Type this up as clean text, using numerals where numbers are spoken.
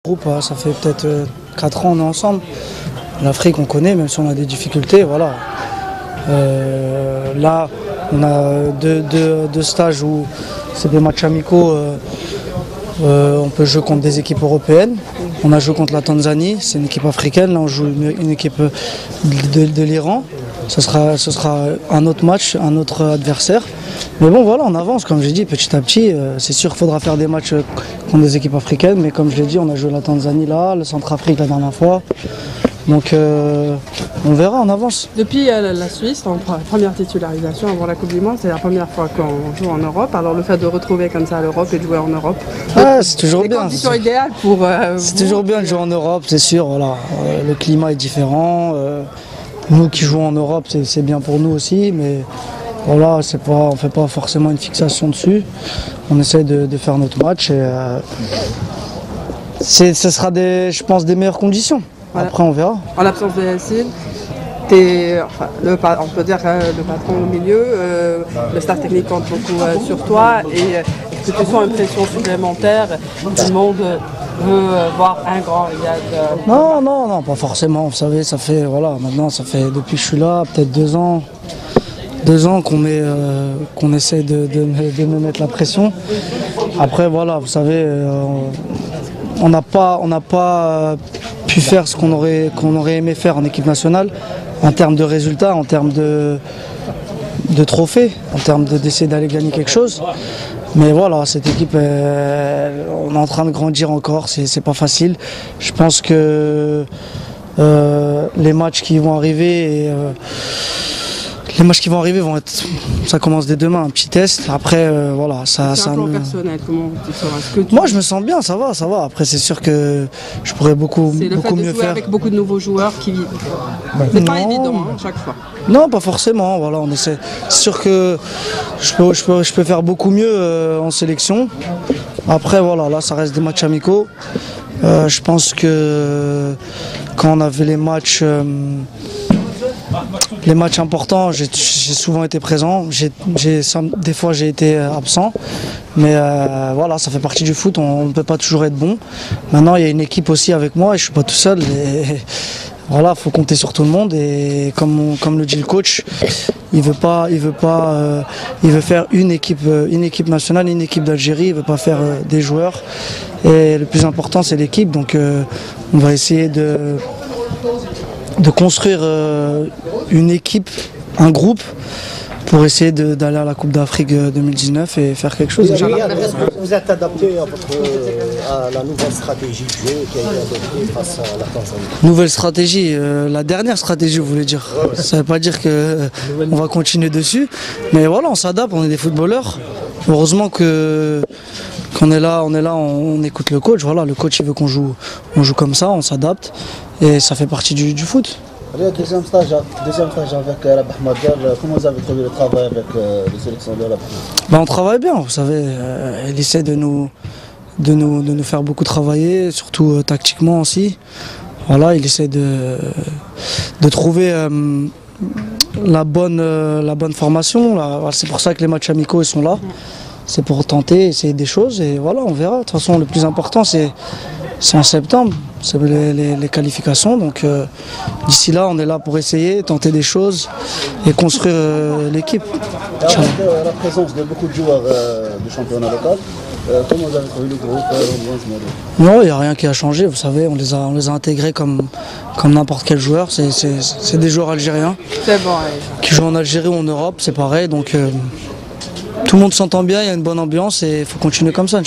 Groupe, ça fait peut-être 4 ans on est ensemble. L'Afrique on connaît, même si on a des difficultés, voilà. Là on a deux stages où c'est des matchs amicaux, on peut jouer contre des équipes européennes. On a joué contre la Tanzanie, c'est une équipe africaine, là on joue une équipe de l'Iran. Ce sera un autre match, un autre adversaire. Mais bon voilà, on avance, comme j'ai dit, petit à petit. C'est sûr qu'il faudra faire des matchs contre des équipes africaines, mais comme je l'ai dit, on a joué la Tanzanie là, le Centrafrique la dernière fois. Donc on verra, on avance. Depuis la Suisse, en première titularisation avant la Coupe du Monde, c'est la première fois qu'on joue en Europe. Alors le fait de retrouver comme ça l'Europe et de jouer en Europe, c'est toujours bien. Conditions idéales pour c'est toujours bien de jouer en Europe, c'est sûr. Voilà. Le climat est différent. Nous qui jouons en Europe, c'est bien pour nous aussi, mais voilà, on ne fait pas forcément une fixation dessus. On essaie de faire notre match et ce sera je pense des meilleures conditions. Voilà. Après on verra. En l'absence de Yacine, on peut dire le patron au milieu, le staff technique compte beaucoup sur toi et est-ce que tu sens une pression supplémentaire? Tout le monde veut voir un grand Riyad. Non, pas forcément. Vous savez, maintenant ça fait depuis que je suis là, peut-être 2 ans. 2 ans qu'on essaie de me mettre la pression. Après voilà, vous savez, on n'a pas pu faire ce qu'on aurait aimé faire en équipe nationale, en termes de résultats, en termes de trophées, en termes d'essayer d'aller gagner quelque chose. Mais voilà, cette équipe, on est en train de grandir encore, c'est pas facile. Je pense que les matchs qui vont arriver vont être, ça commence dès demain, un petit test. Après, voilà, ça. C'est un plan personnel, comment tu sens? Moi, je me sens bien, ça va. Après, c'est sûr que je pourrais beaucoup mieux faire. C'est le fait de jouer avec beaucoup de nouveaux joueurs qui vivent. C'est pas évident, chaque fois. Non, pas forcément. Voilà, on essaie. C'est sûr que je peux faire beaucoup mieux en sélection. Après, voilà, là, ça reste des matchs amicaux. Je pense que quand on avait les matchs importants, j'ai souvent été présent. Des fois, j'ai été absent. Mais voilà, ça fait partie du foot. On ne peut pas toujours être bon. Maintenant, il y a une équipe aussi avec moi et je ne suis pas tout seul. Et voilà, il faut compter sur tout le monde. Et comme le dit le coach, il veut faire une équipe nationale, une équipe d'Algérie. Il ne veut pas faire des joueurs. Et le plus important, c'est l'équipe. Donc, on va essayer de construire une équipe, un groupe, pour essayer d'aller à la Coupe d'Afrique 2019 et faire quelque chose. Est-ce que vous êtes adapté à la nouvelle stratégie de jeu qui a été adoptée face à la Tanzanie? Nouvelle stratégie, la dernière stratégie, vous voulez dire. Ça ne veut pas dire qu'on va continuer dessus, mais voilà, on s'adapte, on est des footballeurs. Heureusement qu'on est là, on écoute le coach. Voilà, le coach il veut qu'on joue comme ça, on s'adapte et ça fait partie du foot. Deuxième stage avec Rabah Madar, comment vous avez trouvé le travail avec le sélectionneur là-bas? On travaille bien, vous savez, il essaie de nous faire beaucoup travailler, surtout tactiquement aussi. Voilà, il essaie de trouver la bonne formation. C'est pour ça que les matchs amicaux ils sont là. C'est pour tenter, essayer des choses et voilà, on verra. De toute façon, le plus important, c'est en septembre, c'est les qualifications. Donc d'ici là, on est là pour essayer, tenter des choses et construire l'équipe. Avec la présence de beaucoup de joueurs du championnat local, comment vous avez trouvé le groupe? Non, il n'y a rien qui a changé. Vous savez, on les a intégrés comme n'importe quel joueur. C'est des joueurs algériens qui jouent en Algérie ou en Europe, c'est pareil. Donc tout le monde s'entend bien, il y a une bonne ambiance et il faut continuer comme ça.